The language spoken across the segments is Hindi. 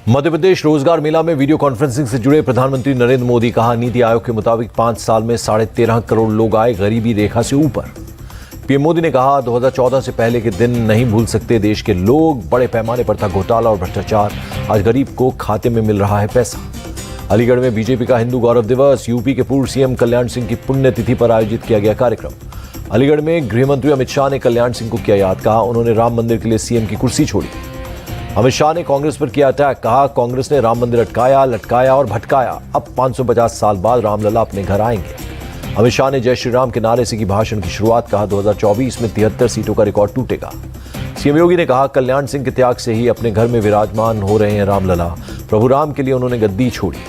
मध्य प्रदेश रोजगार मेला में वीडियो कॉन्फ्रेंसिंग से जुड़े प्रधानमंत्री नरेंद्र मोदी कहा, नीति आयोग के मुताबिक 5 साल में 13.5 करोड़ लोग आए गरीबी रेखा से ऊपर। पीएम मोदी ने कहा, 2014 से पहले के दिन नहीं भूल सकते देश के लोग। बड़े पैमाने पर था घोटाला और भ्रष्टाचार, आज गरीब को खाते में मिल रहा है पैसा। अलीगढ़ में बीजेपी का हिंदू गौरव दिवस, यूपी के पूर्व सीएम कल्याण सिंह की पुण्यतिथि पर आयोजित किया गया कार्यक्रम। अलीगढ़ में गृह मंत्री अमित शाह ने कल्याण सिंह को किया याद, कहा उन्होंने राम मंदिर के लिए सीएम की कुर्सी छोड़ी। अमित शाह ने कांग्रेस पर किया अटैक, कहा कांग्रेस ने राम मंदिर अटकाया, लटकाया और भटकाया। अब 550 साल बाद रामलला अपने घर आएंगे। अमित शाह ने जय श्री राम के नारे से की भाषण की शुरुआत, कहा 2024 में 73 सीटों का रिकॉर्ड टूटेगा। सीएम योगी ने कहा, कल्याण सिंह के त्याग से ही अपने घर में विराजमान हो रहे हैं रामलला। प्रभु राम के लिए उन्होंने गद्दी छोड़ी।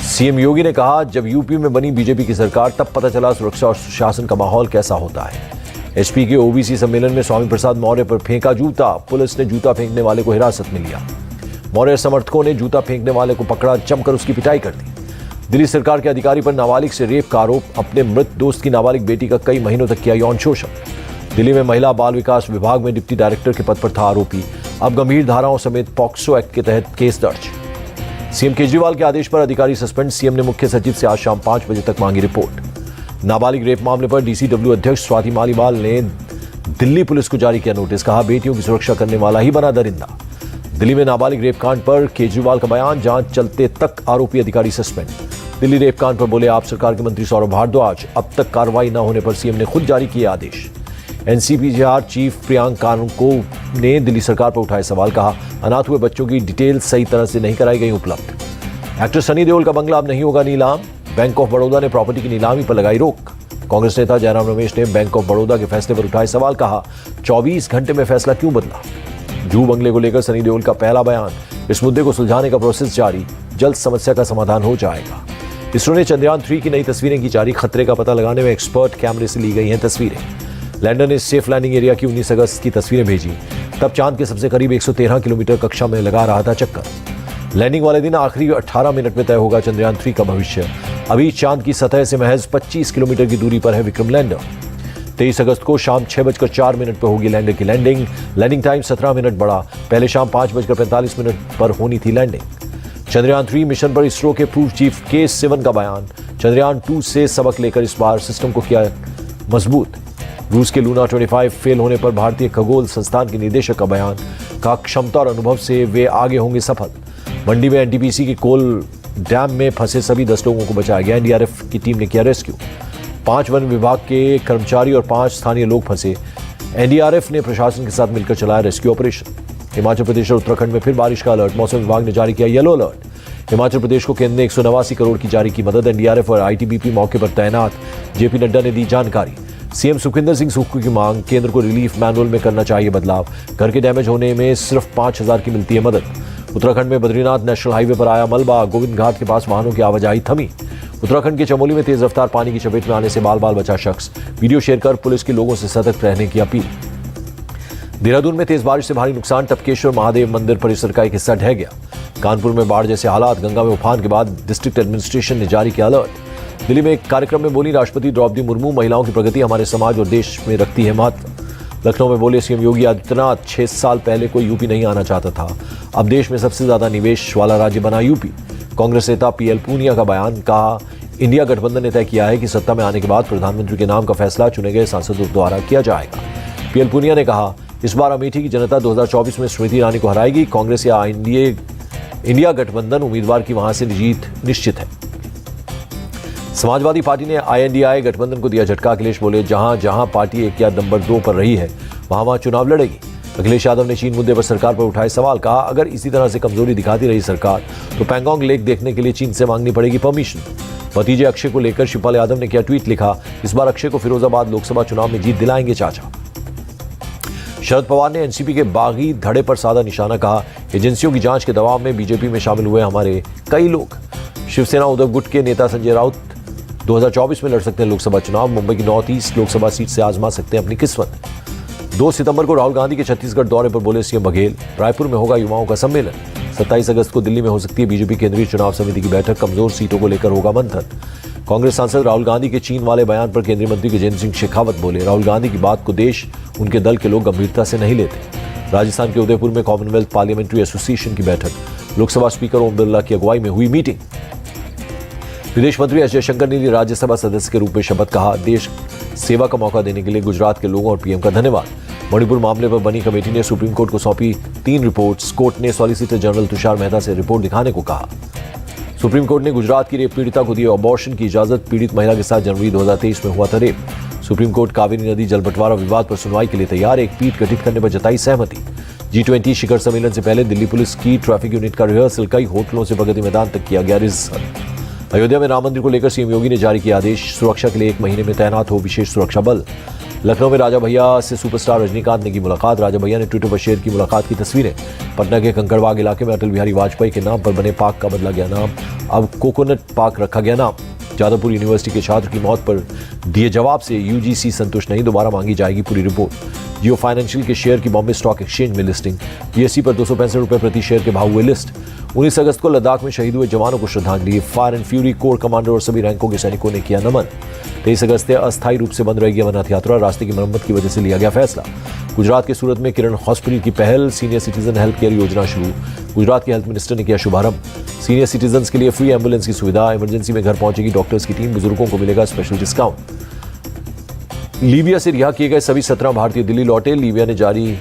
सीएम योगी ने कहा, जब यूपी में बनी बीजेपी की सरकार तब पता चला सुरक्षा और सुशासन का माहौल कैसा होता है। एसपी के ओबीसी सम्मेलन में स्वामी प्रसाद मौर्य पर फेंका जूता, पुलिस ने जूता फेंकने वाले को हिरासत में लिया। मौर्य समर्थकों ने जूता फेंकने वाले को पकड़ा, जमकर उसकी पिटाई कर दी। दिल्ली सरकार के अधिकारी पर नाबालिग से रेप का आरोप, अपने मृत दोस्त की नाबालिग बेटी का कई महीनों तक किया यौन शोषण। दिल्ली में महिला बाल विकास विभाग में डिप्टी डायरेक्टर के पद पर था आरोपी, अब गंभीर धाराओं समेत पॉक्सो एक्ट के तहत केस दर्ज। सीएम केजरीवाल के आदेश पर अधिकारी सस्पेंड, सीएम ने मुख्य सचिव से आज शाम 5 बजे तक मांगी रिपोर्ट। नाबालिग रेप मामले पर डीसीडब्ल्यू अध्यक्ष स्वाति मालीवाल ने दिल्ली पुलिस को जारी किया नोटिस, कहा बेटियों की सुरक्षा करने वाला ही बना दरिंदा। दिल्ली में नाबालिग रेप कांड पर केजरीवाल का बयान, जांच चलते तक आरोपी अधिकारी सस्पेंड। दिल्ली रेप कांड पर बोले आप सरकार के मंत्री सौरभ भारद्वाज, अब तक कार्रवाई न होने पर सीएम ने खुद जारी किए आदेश। एनसीपीसीआर चीफ प्रियांक कानुको ने दिल्ली सरकार पर उठाए सवाल, कहा अनाथ हुए बच्चों की डिटेल सही तरह से नहीं कराई गई उपलब्ध। एक्टर सनी देओल का बंगला अब नहीं होगा नीलाम, बैंक ऑफ बड़ौदा ने प्रॉपर्टी की नीलामी पर लगाई रोक। कांग्रेस नेता जयराम रमेश ने बैंक ऑफ बड़ौदा के फैसले पर उठाए सवाल, कहा 24 घंटे में फैसला क्यों बदला। जू बंगले को लेकर सनी देओल का पहला बयान, इस मुद्दे को सुलझाने का प्रोसेस जारी, जल्द समस्या का समाधान हो जाएगा। इसरो ने चंद्रयान 3 की नई तस्वीरें की जारी, खतरे का पता लगाने में एक्सपर्ट कैमरे से ली गई हैं तस्वीरें। लैंडर ने सेफ लैंडिंग एरिया की 19 अगस्त की तस्वीरें भेजी, तब चांद के सबसे करीब 113 किलोमीटर कक्षा में लगा रहा था चक्कर। लैंडिंग वाले दिन आखिरी 18 मिनट में तय होगा चंद्रयान 3 का भविष्य। अभी चांद की सतह से महज 25 किलोमीटर की दूरी पर है विक्रम लैंडर। 23 अगस्त को शाम 6:04 पर होगी लैंडर की लैंडिंग। लैंडिंग टाइम 17 मिनट बढ़ा, पहले शाम 5:45 पर होनी थी लैंडिंग। चंद्रयान 3 मिशन पर इसरो के पूर्व चीफ के सिवन का बयान, चंद्रयान 2 से सबक लेकर इस बार सिस्टम को किया मजबूत। रूस के लूना 25 फेल होने पर भारतीय खगोल संस्थान के निदेशक का बयान, कहा क्षमता और अनुभव से वे आगे होंगे सफल। मंडी में एनटीपीसी की कोल डैम में फंसे सभी 10 लोगों को बचाया गया, एनडीआरएफ की टीम ने किया रेस्क्यू। 5 वन विभाग के कर्मचारी और 5 स्थानीय लोग फंसे, एनडीआरएफ ने प्रशासन के साथ मिलकर चलाया रेस्क्यू ऑपरेशन। हिमाचल प्रदेश और उत्तराखंड में फिर बारिश का अलर्ट, मौसम विभाग ने जारी किया येलो अलर्ट। हिमाचल प्रदेश को केंद्र ने 189 करोड़ की जारी की मदद, एनडीआरएफ और आईटीबीपी मौके पर तैनात, जेपी नड्डा ने दी जानकारी। सीएम सुखविंदर सिंह सुक्खू की मांग, केंद्र को रिलीफ मैनुअल में करना चाहिए बदलाव, घर के डैमेज होने में सिर्फ 5000 की मिलती है मदद। उत्तराखंड में बद्रीनाथ नेशनल हाईवे पर आया मलबा, गोविंद घाट के पास वाहनों की आवाजाही थमी। उत्तराखंड के चमोली में तेज रफ्तार पानी की चपेट में आने से बाल बाल बचा शख्स, वीडियो शेयर कर पुलिस के लोगों से सतर्क रहने की अपील। देहरादून में तेज बारिश से भारी नुकसान, टपकेश्वर महादेव मंदिर परिसर का एक हिस्सा ढह गया। कानपुर में बाढ़ जैसे हालात, गंगा में उफान के बाद डिस्ट्रिक्ट एडमिनिस्ट्रेशन ने जारी किया अलर्ट। दिल्ली में एक कार्यक्रम में बोली राष्ट्रपति द्रौपदी मुर्मू, महिलाओं की प्रगति हमारे समाज और देश में रखती है महत्व। लखनऊ में बोले सीएम योगी आदित्यनाथ, 6 साल पहले कोई यूपी नहीं आना चाहता था, अब देश में सबसे ज्यादा निवेश वाला राज्य बना यूपी। कांग्रेस नेता पीएल पूनिया का बयान, कहा इंडिया गठबंधन ने तय किया है कि सत्ता में आने के बाद प्रधानमंत्री के नाम का फैसला चुने गए सांसदों द्वारा किया जाएगा। पीएल पूनिया ने कहा, इस बार अमेठी की जनता 2024 में स्मृति ईरानी को हराएगी, कांग्रेस या इंडिया गठबंधन उम्मीदवार की वहां से जीत निश्चित है। समाजवादी पार्टी ने आईएनडीआई गठबंधन को दिया झटका, अखिलेश बोले जहां जहां पार्टी 1 या नंबर 2 पर रही है वहां वहां चुनाव लड़ेगी। अखिलेश यादव ने चीन मुद्दे पर सरकार पर उठाए सवाल, कहा अगर इसी तरह से कमजोरी दिखाती रही सरकार तो पैंगोंग लेक देखने के लिए चीन से मांगनी पड़ेगी परमिशन। भतीजे अक्षय को लेकर शिवपाल यादव ने किया ट्वीट, लिखा इस बार अक्षय को फिरोजाबाद लोकसभा चुनाव में जीत दिलाएंगे चाचा। शरद पवार ने एनसीपी के बागी धड़े पर साधा निशाना, कहा एजेंसियों की जांच के दबाव में बीजेपी में शामिल हुए हमारे कई लोग। शिवसेना उद्धव गुट के नेता संजय राउत 2024 में लड़ सकते हैं लोकसभा चुनाव, मुंबई की नॉर्थ ईस्ट लोकसभा सीट से आजमा सकते हैं अपनी किस्मत। 2 सितंबर को राहुल गांधी के छत्तीसगढ़ दौरे पर बोले सीएम बघेल, रायपुर में होगा युवाओं का सम्मेलन। 27 अगस्त को दिल्ली में हो सकती है बीजेपी केंद्रीय चुनाव समिति की बैठक, कमजोर सीटों को लेकर होगा मंथन। कांग्रेस सांसद राहुल गांधी के चीन वाले बयान पर केंद्रीय मंत्री गजेंद्र सिंह शेखावत बोले, राहुल गांधी की बात को देश उनके दल के लोग गंभीरता से नहीं लेते। राजस्थान के उदयपुर में कॉमनवेल्थ पार्लियामेंट्री एसोसिएशन की बैठक, लोकसभा स्पीकर ओम बिरला की अगुवाई में हुई मीटिंग। विदेश मंत्री एस जयशंकर ने राज्यसभा सदस्य के रूप में शपथ कहा। देश सेवा का मौका देने के लिए गुजरात के लोगों और पीएम का धन्यवाद। मणिपुर मामले पर बनी कमेटी ने सुप्रीम कोर्ट को सौंपी 3 रिपोर्ट्स। कोर्ट ने सॉलिसिटर जनरल तुषार मेहता से रिपोर्ट दिखाने को कहा। सुप्रीम कोर्ट ने गुजरात की रेप पीड़िता को दी अबॉर्शन की इजाजत। पीड़ित महिला के साथ जनवरी 2023 में हुआ था रेप। सुप्रीम कोर्ट कावेरी नदी जल बंटवारा विवाद पर सुनवाई के लिए तैयार। एक पीठ गठित करने पर जताई सहमति। G20 शिखर सम्मेलन से पहले दिल्ली पुलिस की ट्रैफिक यूनिट का रिहर्सल। कई होटलों से प्रगति मैदान तक किया गया रिहर्सल। अयोध्या में राम मंदिर को लेकर सीएम योगी ने जारी किया आदेश। सुरक्षा के लिए 1 महीने में तैनात हो विशेष सुरक्षा बल। लखनऊ में राजा भैया से सुपरस्टार रजनीकांत ने की मुलाकात। राजा भैया ने ट्विटर पर शेयर की मुलाकात की तस्वीरें। पटना के कंकड़बाग इलाके में अटल बिहारी वाजपेयी के नाम पर बने पार्क का बदला गया नाम, अब कोकोनट पार्क रखा गया नाम। जादवपुर यूनिवर्सिटी के छात्र की मौत पर दिए जवाब से यूजीसी संतुष्ट नहीं, दोबारा मांगी जाएगी पूरी रिपोर्ट। जियो फाइनेंशियल के शेयर की बॉम्बे स्टॉक एक्सचेंज में लिस्टिंग। बीएसई पर 265 रुपए प्रति शेयर के भाव हुए लिस्ट। 19 अगस्त को लद्दाख में शहीद हुए जवानों को श्रद्धांजलि। Fire and fury core commander और सभी रैंकों के सैनिकों ने किया नमन। 23 अगस्त से अस्थायी रूप से बंद रहेगी अमरनाथ यात्रा। रास्ते की मरम्मत की वजह से लिया गया फैसला। गुजरात के सूरत में किरण हॉस्पिटल की पहल। सीनियर सिटीजन हेल्थ केयर योजना शुरू। गुजरात के हेल्थ मिनिस्टर ने किया शुभारंभ। सीनियर सिटीजन के लिए फ्री एम्बुलेंस की सुविधा। इमरजेंसी में घर पहुंचेगी डॉक्टर्स की टीम। बुजुर्गों को मिलेगा स्पेशल डिस्काउंट। लीबिया से रिहा किए गए सभी 17 भारतीय दिल्ली लौटे। लीबिया ने जारी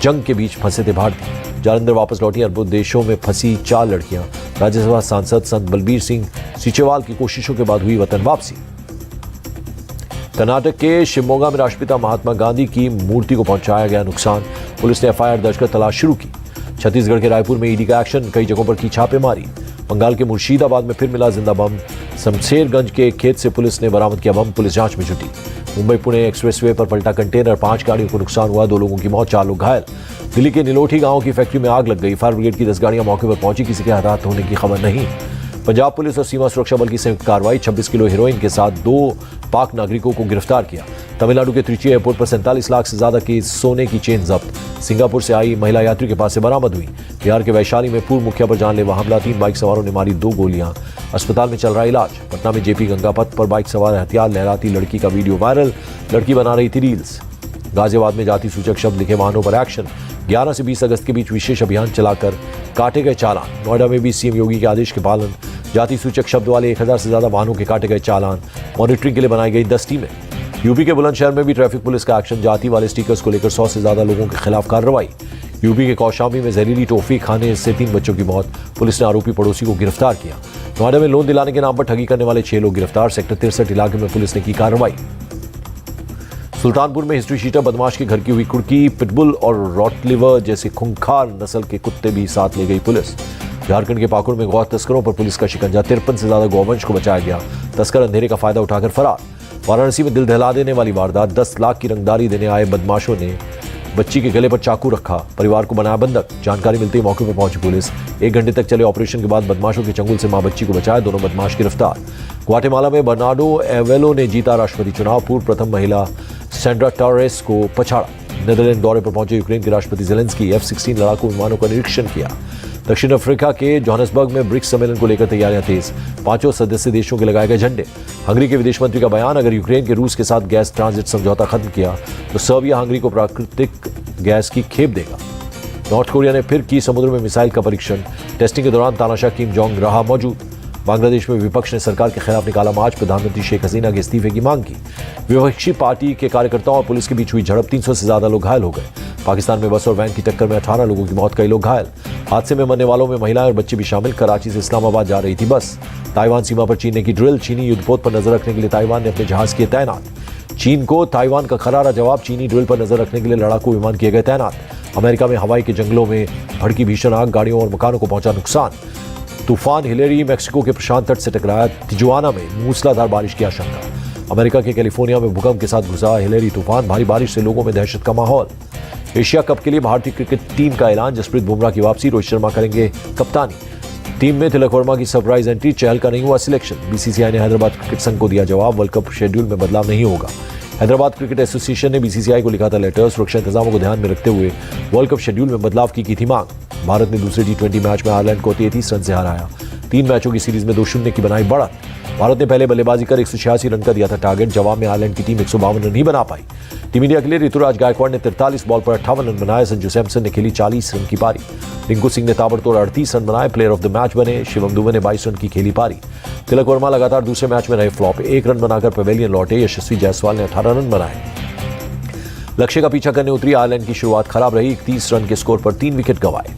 जंग के बीच फंसे थे भारतीय। जालंधर वापस लौटी अरबों देशों में फंसी 4 लड़कियां। राज्यसभा सांसद संत बलबीर सिंह सीचेवाल की कोशिशों के बाद हुई वतन वापसी। कर्नाटक के शिवमोगा में राष्ट्रपिता महात्मा गांधी की मूर्ति को पहुंचाया गया नुकसान। पुलिस ने एफआईआर दर्ज कर तलाश शुरू की। छत्तीसगढ़ के रायपुर में ईडी का एक्शन। कई जगहों पर की छापेमारी। बंगाल के मुर्शिदाबाद में फिर मिला जिंदा बम। शमशेरगंज के एक खेत से पुलिस ने बरामद किया बम। पुलिस जांच में जुटी। मुंबई पुणे एक्सप्रेसवे पर पलटा कंटेनर। 5 गाड़ियों को नुकसान हुआ। 2 लोगों की मौत, 4 लोग घायल। दिल्ली के निलोठी गांव की फैक्ट्री में आग लग गई। फायर ब्रिगेड की 10 गाड़ियां मौके पर पहुंची। किसी के हताहत होने की खबर नहीं। पंजाब पुलिस और सीमा सुरक्षा बल की संयुक्त कार्रवाई। 26 किलो हेरोइन के साथ 2 पाक नागरिकों को गिरफ्तार किया। तमिलनाडु के त्रिची एयरपोर्ट पर 47 लाख से ज्यादा की सोने की चेन जब्त। सिंगापुर से आई महिला यात्री के पास से बरामद हुई। बिहार के वैशाली में पूर्व मुखिया पर जानलेवा हमला। 3 बाइक सवारों ने मारी 2 गोलियां। अस्पताल में चल रहा इलाज। पटना में जेपी गंगा पथ पर बाइक सवार हथियार लहराती लड़की का वीडियो वायरल। लड़की बना रही थी रील्स। गाजियाबाद में जाति सूचक शब्द लिखे वाहनों पर एक्शन। 11 से 20 अगस्त के बीच विशेष अभियान चलाकर काटे गए चालान। नोएडा में भी सीएम योगी के आदेश के पालन। जाति सूचक शब्द वाले 1000 से ज्यादा वाहनों के काटे गए चालान। मॉनिटरिंग के लिए बनाई गई 10 टीमें। यूपी के बुलंदशहर में भी ट्रैफिक पुलिस का एक्शन। जाति वाले स्टिकर्स को लेकर 100 से ज्यादा लोगों के खिलाफ कार्रवाई। यूपी के कौशाम्बी में जहरीली टॉफी खाने से 3 बच्चों की मौत। पुलिस ने आरोपी पड़ोसी को गिरफ्तार किया। नोएडा में लोन दिलाने के नाम पर ठगी करने वाले 6 लोग गिरफ्तार। सेक्टर 63 इलाके में पुलिस ने की कार्रवाई। सुल्तानपुर में हिस्ट्री शीटर बदमाश के घर की हुई कुर्की। पिटबुल और रॉटलिवर जैसे खूंखार नस्ल के कुत्ते भी साथ ले गई पुलिस। झारखंड के पाकुड़ में गौ तस्करों पर पुलिस का शिकंजा। 53 से ज्यादा गौवंश को बचाया गया। तस्कर अंधेरे का फायदा उठाकर फरार। वाराणसी में दिल दहला देने वाली वारदात। 10 लाख की रंगदारी देने आए बदमाशों ने बच्ची के गले पर चाकू रखा। परिवार को बनाया बंधक। जानकारी मिलते ही मौके पर पहुंची पुलिस। 1 घंटे तक चले ऑपरेशन के बाद बदमाशों के चंगुल से मां बच्ची को बचाया। दोनों बदमाश गिरफ्तार। ग्वाटेमाला में बर्नार्डो एवेलो ने जीता राष्ट्रपति चुनाव। पूर्व प्रथम महिला सैंड्रा टोरेस को पछाड़ा। नेदरलैंड दौरे पर पहुंचे यूक्रेन के राष्ट्रपति ज़ेलेंस्की F-16 लड़ाकू विमानों का निरीक्षण किया। दक्षिण अफ्रीका के जोहान्सबर्ग में ब्रिक्स सम्मेलन को लेकर तैयारियां तेज। 5 सदस्य देशों के लगाए गए झंडे। हंगरी के विदेश मंत्री का बयान। अगर यूक्रेन के रूस के साथ गैस ट्रांजिट समझौता खत्म किया तो सर्बिया हंगरी को प्राकृतिक गैस की खेप देगा। नॉर्थ कोरिया ने फिर की समुद्र में मिसाइल का परीक्षण। टेस्टिंग के दौरान तानाशाह किम जोंग रहा मौजूद। बांग्लादेश में विपक्ष ने सरकार के खिलाफ निकाला मार्च। प्रधानमंत्री शेख हसीना के इस्तीफे की मांग की। विपक्षी पार्टी के कार्यकर्ताओं और पुलिस के बीच हुई झड़प। 300 से ज्यादा लोग घायल हो गए। पाकिस्तान में बस और वैन की टक्कर में 18 लोगों की मौत, कई लोग घायल। हादसे में मरने वालों में महिलाएं और बच्चे भी शामिल। कराची से इस्लामाबाद जा रही थी बस। ताइवान सीमा पर चीन ने की ड्रिल। चीनी युद्धपोत पर नजर रखने के लिए ताइवान ने अपने जहाज किए तैनात। चीन को ताइवान का करारा जवाब। चीनी ड्रिल पर नजर रखने के लिए लड़ाकू विमान किए गए तैनात। अमेरिका में हवाई के जंगलों में भड़की भीषण आग। गाड़ियों और मकानों को पहुंचा नुकसान। तूफान हिलेरी मैक्सिको के प्रशांत तट से टकराया। तिजुआना में मूसलाधार बारिश की आशंका। अमेरिका के कैलिफोर्निया में भूकंप के साथ घुसा हिलेरी तूफान। भारी बारिश से लोगों में दहशत का माहौल। एशिया कप के लिए भारतीय क्रिकेट टीम का ऐलान। जसप्रीत बुमराह की वापसी। रोहित शर्मा करेंगे कप्तानी। टीम में तिलक वर्मा की सरप्राइज एंट्री। चहल का नहीं हुआ सिलेक्शन। बीसीसीआई ने हैदराबाद क्रिकेट संघ को दिया जवाब। वर्ल्ड कप शेड्यूल में बदलाव नहीं होगा। हैदराबाद क्रिकेट एसोसिएशन ने बीसीसीआई को लिखा था लेटर। सुरक्षा इंतजामों को ध्यान में रखते हुए वर्ल्ड कप शेड्यूल में बदलाव की थी मांग। भारत ने दूसरे T20 मैच में आयरलैंड को 33 रन से हराया। 3 मैचों की सीरीज में 2-0 की बनाई बढ़त। भारत ने पहले बल्लेबाजी कर 186 रन का दिया था टारगेट। जवाब में आयरलैंड की टीम 152 रन ही बना पाई। टीम इंडिया के लिए ऋतुराज गायकवाड़ ने 43 बॉल पर 58 रन बनाए। संजू सैमसन ने खेली 40 रन की पारी। रिंकू सिंह ने ताबड़तोड़ 38 रन बनाए, प्लेयर ऑफ द मैच बने। शिवम दुबे ने 22 रन की खेली पारी। तिलक वर्मा लगातार दूसरे मैच में रहे फ्लॉप, 1 रन बनाकर पवेलियन लौटे। यशस्वी जायसवाल ने 18 रन बनाए। लक्ष्य का पीछा करने उतरी आयरलैंड की शुरुआत खराब रही, 31 रन के स्कोर पर 3 विकेट गंवाए।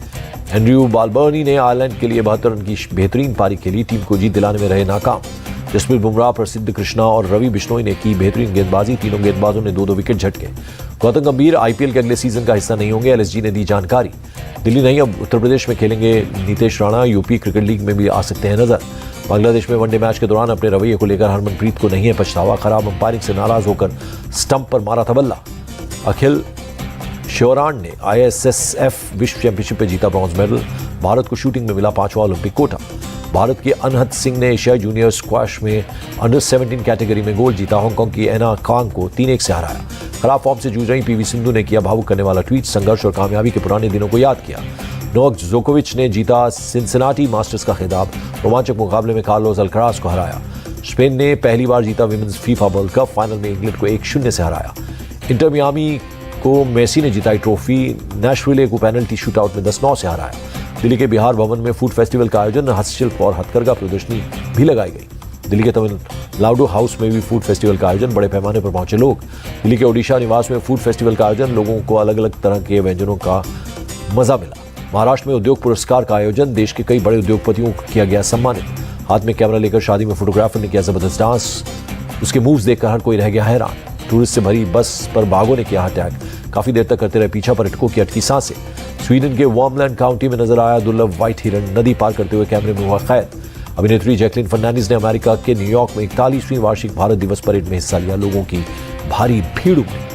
एंड्रयू बालबर्नी ने आयरलैंड के लिए 72 रन की बेहतरीन पारी खेली, टीम को जीत दिलाने में रहे नाकाम। जसप्रीत बुमराह, प्रसिद्ध कृष्णा और रवि बिश्नोई ने की बेहतरीन गेंदबाजी, तीनों गेंदबाजों ने 2-2 विकेट झटके। गौतम गंभीर आईपीएल के अगले सीजन का हिस्सा नहीं होंगे, एलएसजी ने दी जानकारी। दिल्ली नहीं, अब उत्तर प्रदेश में खेलेंगे Nitish Rana, UP cricket league में भी आ सकते हैं नजर। बांग्लादेश में वनडे मैच के दौरान अपने रवैये को लेकर हरमनप्रीत को नहीं है पछतावा, खराब अंपायरिंग से नाराज होकर स्टंप पर मारा था बल्ला। अखिल श्योरान ने आईएसएसएफ विश्व चैंपियनशिप में जीता ब्रॉन्ज मेडल। भारत को शूटिंग में मिला 5वां ओलंपिक कोटा। भारत के अनहत सिंह ने एशियाई जूनियर स्क्वैश में अंडर 17 कैटेगरी में गोल्ड जीता। हांगकांग की एना कांग को 3-1 से हराया। खराब फॉर्म से जूझ रही पीवी सिंधु ने किया भावुक करने वाला ट्वीट, संघर्ष और कामयाबी के पुराने दिनों को याद किया। नोवाक जोकोविच ने जीता सिंसिनाटी मास्टर्स का खिताब। रोमांचक मुकाबले में कार्लोस अल्कराज को हराया। स्पेन ने पहली बार जीता women's FIFA world cup, final में इंग्लैंड को 1-0 से हराया। इंटर मियामी को मेसी ने जिताई ट्रॉफी। नेशविले को पेनल्टी शूटआउट में 10-9 से हराया। दिल्ली के बिहार भवन में फूड फेस्टिवल का आयोजन, हस्तशिल्प और हथकरघा प्रदर्शनी भी लगाई गई। दिल्ली के तमिलनाडु हाउस में भी फूड फेस्टिवल का आयोजन, बड़े पैमाने पर पहुंचे लोग। दिल्ली के ओडिशा निवास में फूड फेस्टिवल का आयोजन, लोगों को अलग अलग तरह के व्यंजनों का मजा मिला। महाराष्ट्र में उद्योग पुरस्कार का आयोजन, देश के कई बड़े उद्योगपतियों को किया गया सम्मानित। हाथ में कैमरा लेकर शादी में फोटोग्राफर ने किया जबरदस्त डांस, उसके मूव्स देखकर हर कोई रह गया हैरान। टूरिस्ट से भरी बस पर बाघों ने किया अटैक, काफी देर तक करते रहे पीछा, पर्यटकों की अटकी सांसें। स्वीडन के वॉर्मलैंड काउंटी में नजर आया दुर्लभ व्हाइट हिरन, नदी पार करते हुए कैमरे में हुआ कैद। अभिनेत्री जैकलिन फर्नांडिस ने अमेरिका के न्यूयॉर्क में 41वीं वार्षिक भारत दिवस परेड में हिस्सा लिया, लोगों की भारी भीड़ उमड़ी।